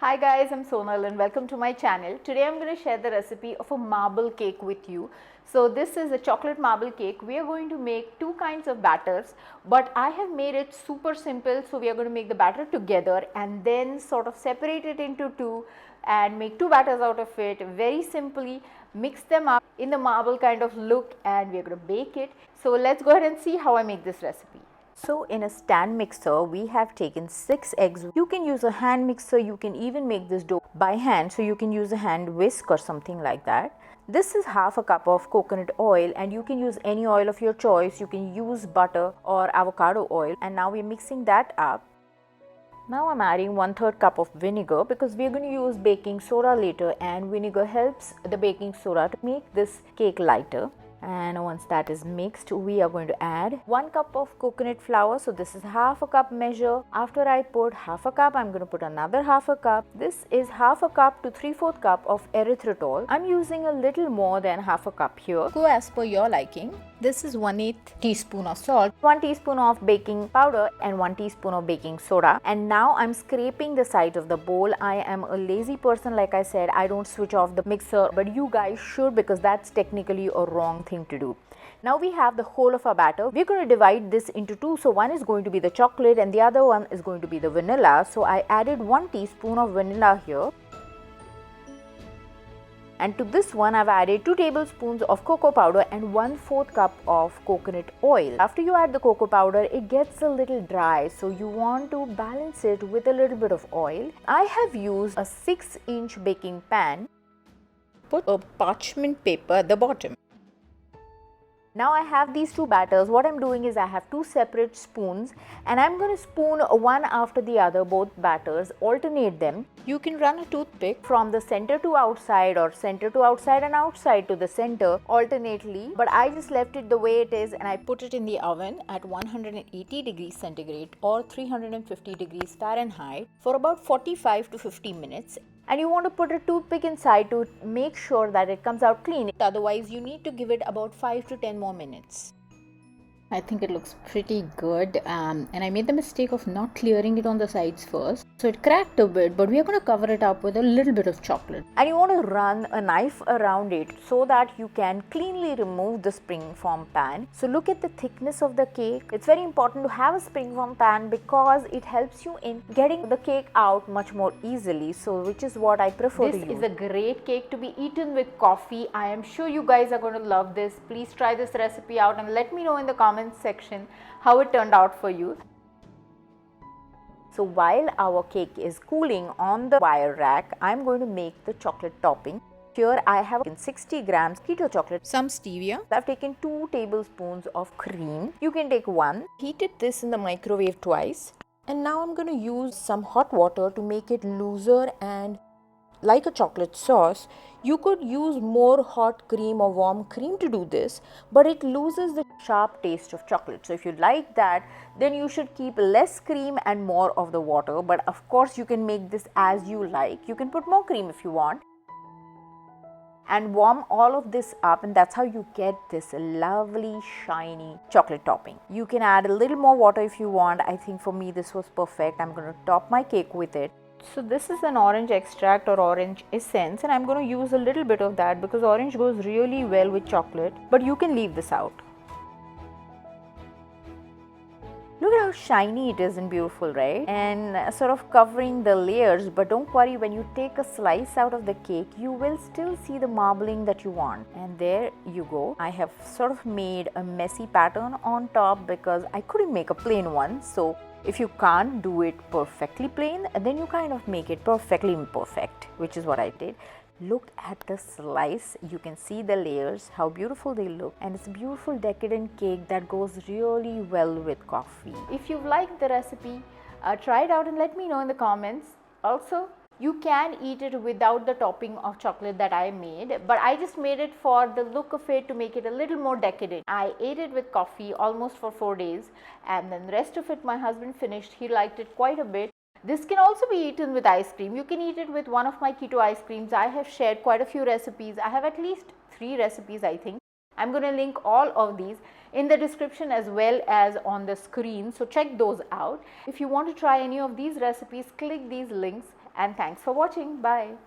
Hi guys, I'm Sonal and welcome to my channel. Today I'm going to share the recipe of a marble cake with you. So this is a chocolate marble cake. We are going to make two kinds of batters, but I have made it super simple. So we are going to make the batter together and then sort of separate it into two and make two batters out of it very simply, mix them up in the marble kind of look, and we are going to bake it. So let's go ahead and see how I make this recipe. So in a stand mixer, we have taken 6 eggs. You can use a hand mixer, you can even make this dough by hand. So you can use a hand whisk or something like that. This is half a cup of coconut oil, and you can use any oil of your choice. You can use butter or avocado oil. And now we're mixing that up. Now I'm adding 1/3 cup of vinegar because we're going to use baking soda later, and vinegar helps the baking soda to make this cake lighter. And once that is mixed, we are going to add 1 cup of coconut flour. So this is half a cup measure. After I put half a cup, I'm going to put another half a cup. This is half a cup to 3/4 cup of erythritol. I'm using a little more than half a cup here. Go as per your liking. This is 1/8 teaspoon of salt, 1 teaspoon of baking powder, and 1 teaspoon of baking soda. And now I'm scraping the sides of the bowl. I am a lazy person, like I said. I don't switch off the mixer, but you guys should, because that's technically a wrong thing to do. Now we have the whole of our batter. We're going to divide this into two. So one is going to be the chocolate and the other one is going to be the vanilla. So I added 1 teaspoon of vanilla here. And to this one, I've added 2 tablespoons of cocoa powder and 1/4 cup of coconut oil. After you add the cocoa powder, it gets a little dry, so you want to balance it with a little bit of oil. I have used a 6-inch baking pan. Put a parchment paper at the bottom. Now I have these two batters. What I'm doing is I have 2 separate spoons, and I'm going to spoon one after the other, both batters, alternate them. You can run a toothpick from the center to outside or center to outside and outside to the center alternately, but I just left it the way it is, and I put it in the oven at 180 degrees centigrade or 350 degrees Fahrenheit for about 45 to 50 minutes. And you want to put a toothpick inside to make sure that it comes out clean. Otherwise, you need to give it about 5 to 10 more minutes. I think it looks pretty good, and I made the mistake of not clearing it on the sides first, so it cracked a bit, but we are going to cover it up with a little bit of chocolate. And you want to run a knife around it so that you can cleanly remove the springform pan. So look at the thickness of the cake. It's very important to have a springform pan because it helps you in getting the cake out much more easily, so which is what I prefer to use. This is a great cake to be eaten with coffee. I am sure you guys are going to love this. Please try this recipe out and let me know in the comments section how it turned out for you. So while our cake is cooling on the wire rack, I'm going to make the chocolate topping. Here I have 60 grams keto chocolate, some stevia. I've taken 2 tablespoons of cream. You can take 1. Heated this in the microwave twice. And now I'm going to use some hot water to make it looser and like a chocolate sauce. You could use more hot cream or warm cream to do this, but it loses the sharp taste of chocolate. So if you like that, then you should keep less cream and more of the water. But of course, you can make this as you like. You can put more cream if you want. And warm all of this up, and that's how you get this lovely shiny chocolate topping. You can add a little more water if you want. I think for me this was perfect. I'm going to top my cake with it. So this is an orange extract or orange essence, and I'm going to use a little bit of that because orange goes really well with chocolate, but you can leave this out. Look at how shiny it is and beautiful, right? And sort of covering the layers, but don't worry, when you take a slice out of the cake, you will still see the marbling that you want. And there you go. I have sort of made a messy pattern on top because I couldn't make a plain one. So if you can't do it perfectly plain, then you kind of make it perfectly imperfect, which is what I did. Look at the slice. You can see the layers, how beautiful they look, and it's a beautiful decadent cake that goes really well with coffee. If you've liked the recipe, try it out and let me know in the comments. Also, you can eat it without the topping of chocolate that I made, but I just made it for the look of it, to make it a little more decadent. I ate it with coffee almost for 4 days, and then the rest of it my husband finished. He liked it quite a bit. This can also be eaten with ice cream. You can eat it with one of my keto ice creams. I have shared quite a few recipes. I have at least 3 recipes, I think. I'm going to link all of these in the description as well as on the screen, so check those out. If you want to try any of these recipes, click these links and thanks for watching. Bye.